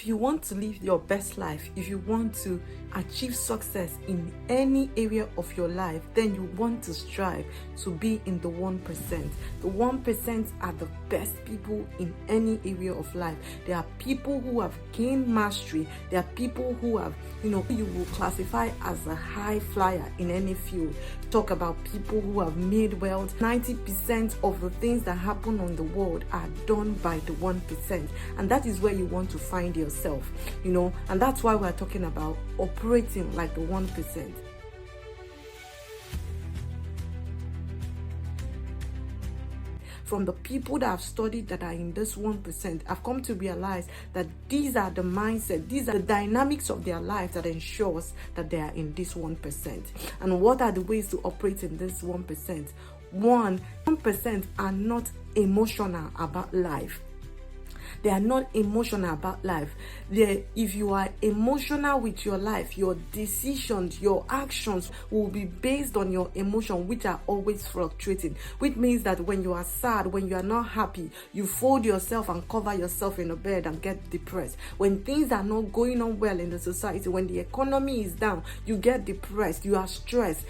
If you want to live your best life, if you want to achieve success in any area of your life, then you want to strive to be in the 1%. The 1% are the best people in any area of life. There are people who have gained mastery. There are people who have, you will classify as a high flyer in any field. Talk about people who have made wealth. 90% of the things that happen on the world are done by the 1%. And that is where you want to find yourself, and that's why we're talking about operating like the 1%. From the people that I've studied that are in this 1%, I've come to realize that these are the mindset, these are the dynamics of their life that ensures that they are in this 1%. And what are the ways to operate in this 1%? 1% are not emotional about life. They are not emotional about life. If you are emotional with your life, your decisions, your actions will be based on your emotion, which are always fluctuating. Which means that when you are sad, when you are not happy, you fold yourself and cover yourself in a bed and get depressed. When things are not going on well in the society, when the economy is down, you get depressed, you are stressed,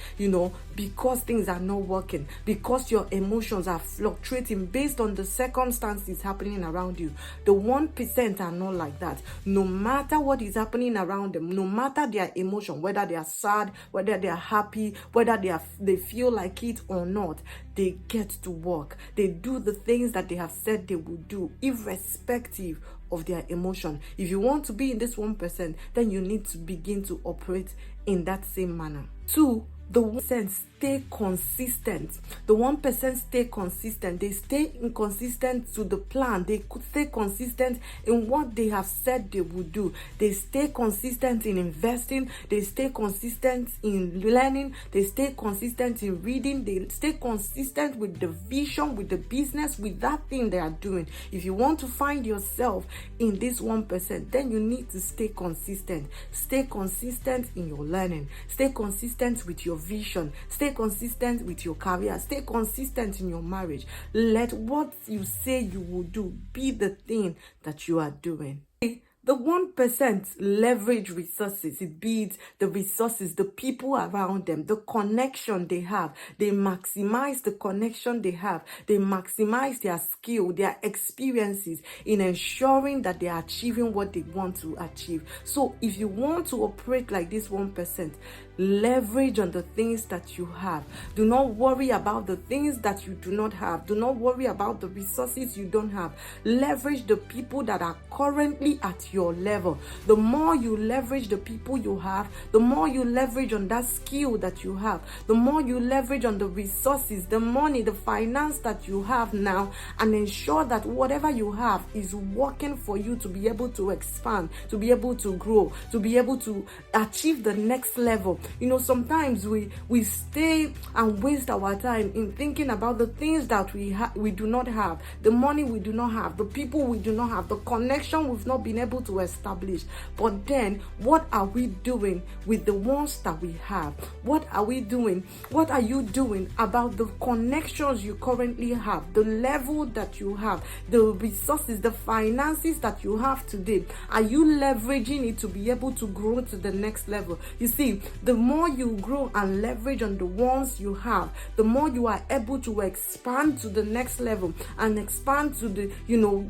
because things are not working, because your emotions are fluctuating based on the circumstances happening around you. The 1% are not like that. No matter what is happening around them, no matter their emotion, whether they are sad, whether they are happy, whether they feel like it or not, they get to work. They do the things that they have said they will do, irrespective of their emotion. If you want to be in this 1%, then you need to begin to operate in that same manner. 2, the 1% stay consistent. The 1% stay consistent. They stay inconsistent to the plan. They could stay consistent in what they have said they would do. They stay consistent in investing. They stay consistent in learning. They stay consistent in reading. They stay consistent with the vision, with the business, with that thing they are doing. If you want to find yourself in this 1%, then you need to stay consistent. Stay consistent in your learning. Stay consistent with your vision. Stay consistent with your career. Stay consistent in your marriage. Let what you say you will do be the thing that you are doing. The 1% leverage resources. It builds the resources, the people around them, the connection they have. They maximize the connection they have. They maximize their skill, their experiences in ensuring that they are achieving what they want to achieve. So if you want to operate like this 1%, leverage on the things that you have. Do not worry about the things that you do not have. Do not worry about the resources you don't have. Leverage the people that are currently at your level. The more you leverage the people you have, the more you leverage on that skill that you have, the more you leverage on the resources, the money, the finance that you have now, and ensure that whatever you have is working for you to be able to expand, to be able to grow, to be able to achieve the next level. Sometimes we stay and waste our time in thinking about the things that we do not have, the money we do not have, the people we do not have, the connection we've not been able to establish. But then, what are we doing with the ones that we have? What are we doing? What are you doing about the connections you currently have, the level that you have, the resources, the finances that you have today? Are you leveraging it to be able to grow to the next level? You see, the more you grow and leverage on the ones you have, the more you are able to expand to the next level and expand to the,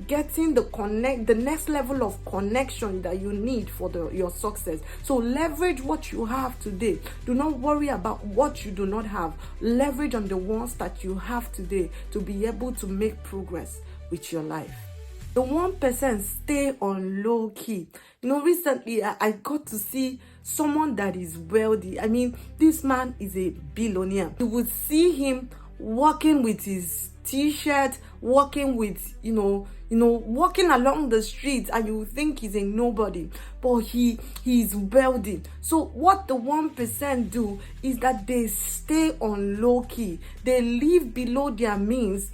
getting the next level of connection that you need for your success. So leverage what you have today. Do not worry about what you do not have. Leverage on the ones that you have today to be able to make progress with your life. The 1% stay on low key. Recently I got to see someone that is wealthy. I mean, this man is a billionaire. You would see him walking with his t-shirt, walking with, walking along the streets, and you think he's a nobody, but he's wealthy. So what the 1% do is that they stay on low key. They live below their means.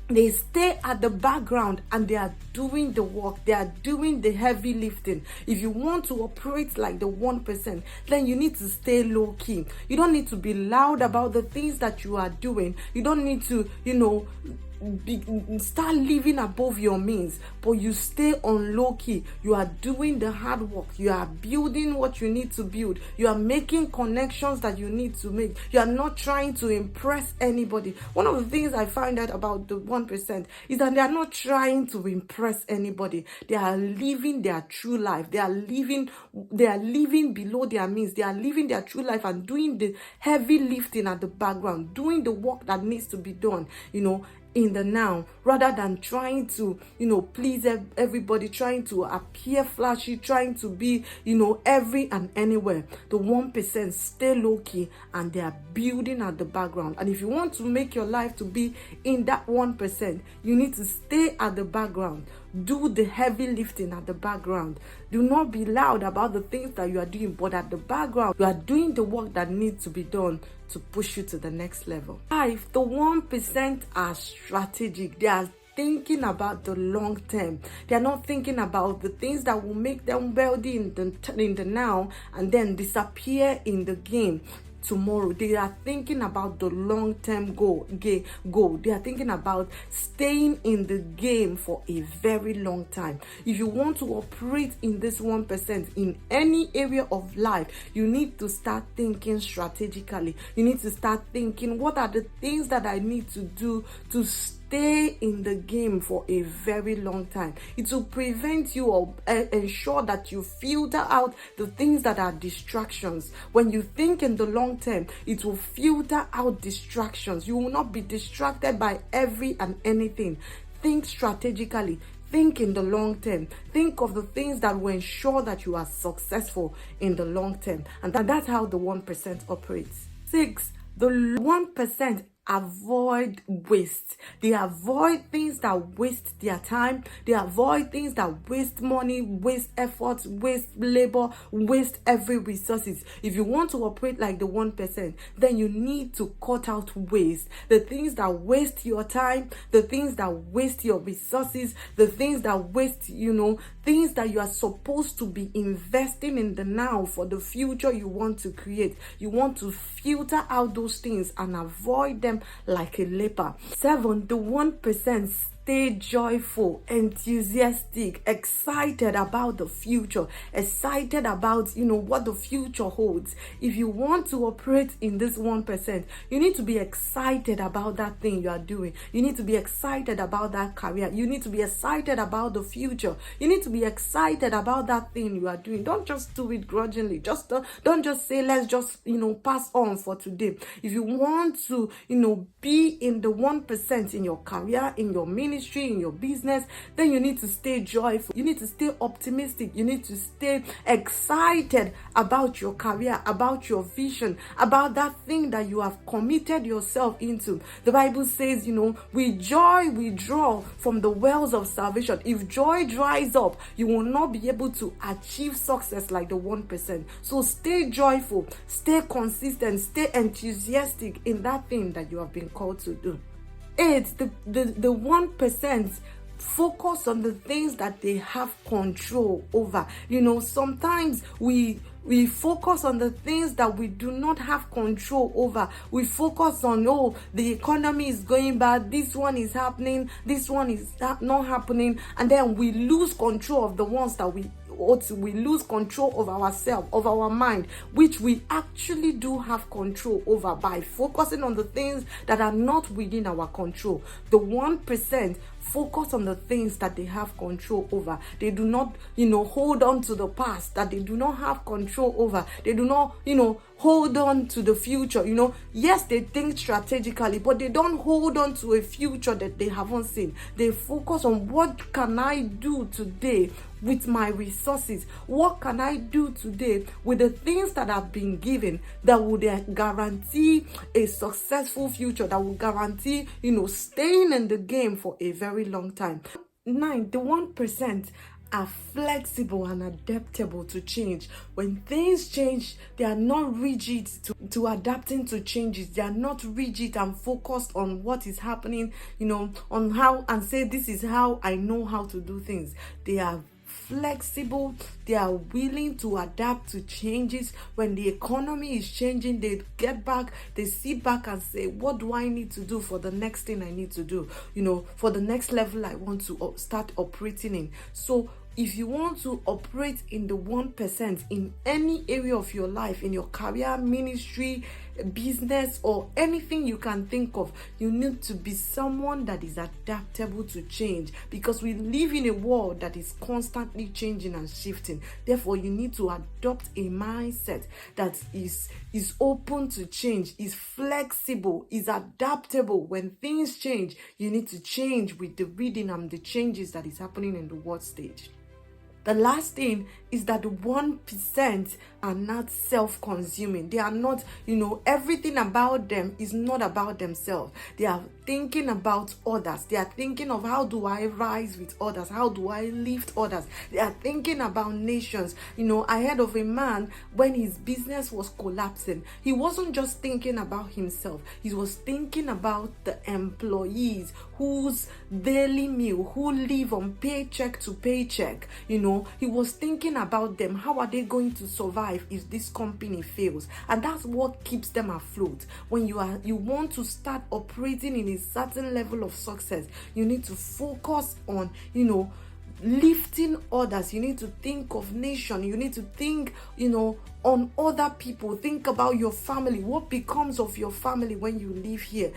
They stay at the background and they are doing the work. They are doing the heavy lifting. If you want to operate like the 1%, then you need to stay low key. You don't need to be loud about the things that you are doing. You don't need to, start living above your means, but you stay on low key. You are doing the hard work. You are building what you need to build. You are making connections that you need to make. You are not trying to impress anybody. One of the things I find out about the 1% is that they are not trying to impress anybody. They are living their true life. They are living below their means. They are living their true life and doing the heavy lifting at the background, doing the work that needs to be done, in the now, rather than trying to, please everybody, trying to appear flashy, trying to be, every and anywhere. The 1% stay low key and they are building at the background. And if you want to make your life to be in that 1%, you need to stay at the background. Do the heavy lifting at the background. Do not be loud about the things that you are doing, but at the background, you are doing the work that needs to be done to push you to the next level. 5, the 1% are strategic. They are thinking about the long term. They are not thinking about the things that will make them wealthy in the now and then disappear in the game tomorrow. They are thinking about the long-term goal. They are thinking about staying in the game for a very long time. If you want to operate in this 1% in any area of life, you need to start thinking strategically. You need to start thinking, what are the things that I need to do to stay in the game for a very long time? It will prevent you or ensure that you filter out the things that are distractions. When you think in the long term, it will filter out distractions. You will not be distracted by every and anything. Think strategically. Think in the long term. Think of the things that will ensure that you are successful in the long term. And that's how the 1% operates. 6, the 1% avoid waste. They avoid things that waste their time. They avoid things that waste money, waste effort, waste labor, waste every resources. If you want to operate like the 1%, then you need to cut out waste. The things that waste your time, the things that waste your resources, the things that waste, things that you are supposed to be investing in the now for the future you want to create. You want to filter out those things and avoid them like a leper. 7, the 1% stay joyful, enthusiastic, excited about the future, excited about, what the future holds. If you want to operate in this 1%, you need to be excited about that thing you are doing. You need to be excited about that career. You need to be excited about the future. You need to be excited about that thing you are doing. Don't just do it grudgingly. Don't just say, let's just, pass on for today. If you want to, be in the 1% in your career, in your ministry, in your business, then you need to stay joyful. You need to stay optimistic. You need to stay excited about your career, about your vision, about that thing that you have committed yourself into. The Bible says, with joy we draw from the wells of salvation. If joy dries up, you will not be able to achieve success like the 1%. So stay joyful, stay consistent, stay enthusiastic in that thing that you have been called to do. 8, the 1% focus on the things that they have control over. Sometimes we focus on the things that we do not have control over. We focus on, the economy is going bad, this one is happening, this one is not happening, and then we lose control of the ones that we lose control of ourselves, of our mind, which we actually do have control over by focusing on the things that are not within our control. The 1% focus on the things that they have control over. They do not, hold on to the past that they do not have control over. They do not, hold on to the future. Yes, they think strategically, but they don't hold on to a future that they haven't seen. They focus on, what can I do today with my resources? What can I do today with the things that have been given that would guarantee a successful future, that will guarantee, staying in the game for a very long time. 9, the 1% are flexible and adaptable to change. When things change, they are not rigid to adapting to changes. They are not rigid and focused on what is happening, on how, and say, this is how I know how to do things. They are flexible, they are willing to adapt to changes. When the economy is changing, they get back, they sit back and say, what do I need to do for the next thing I need to do, for the next level I want to start operating in. So if you want to operate in the 1% in any area of your life, in your career, ministry, business, or anything you can think of, you need to be someone that is adaptable to change, because we live in a world that is constantly changing and shifting. Therefore, you need to adopt a mindset that is open to change, is flexible, is adaptable. When things change, you need to change with the reading and the changes that is happening in the world stage. The last thing is that the 1% are not self-consuming. They are not, everything about them is not about themselves. They are thinking about others. They are thinking of, how do I rise with others? How do I lift others? They are thinking about nations. I heard of a man, when his business was collapsing, he wasn't just thinking about himself. He was thinking about the employees whose daily meal, who live on paycheck to paycheck. He was thinking about them. How are they going to survive if this company fails? And that's what keeps them afloat. When you want to start operating in a certain level of success, you need to focus on, lifting others. You need to think of nation. You need to think, on other people. Think about your family. What becomes of your family when you live here?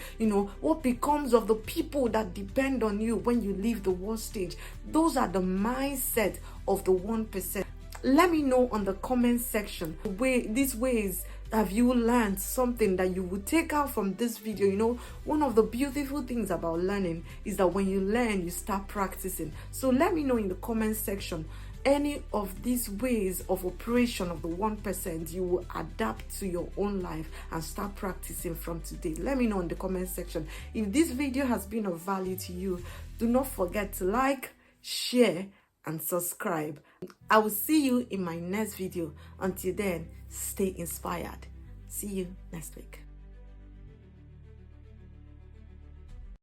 What becomes of the people that depend on you when you leave the world stage? Those are the mindset of the 1%. Let me know on the comment section these ways have you learned something that you would take out from this video. One of the beautiful things about learning is that when you learn, you start practicing. So let me know in the comment section any of these ways of operation of the 1% you will adapt to your own life and start practicing from today. Let me know in the comment section. If this video has been of value to you, do not forget to like, share, and subscribe. I will see you in my next video. Until then, stay inspired. See you next week.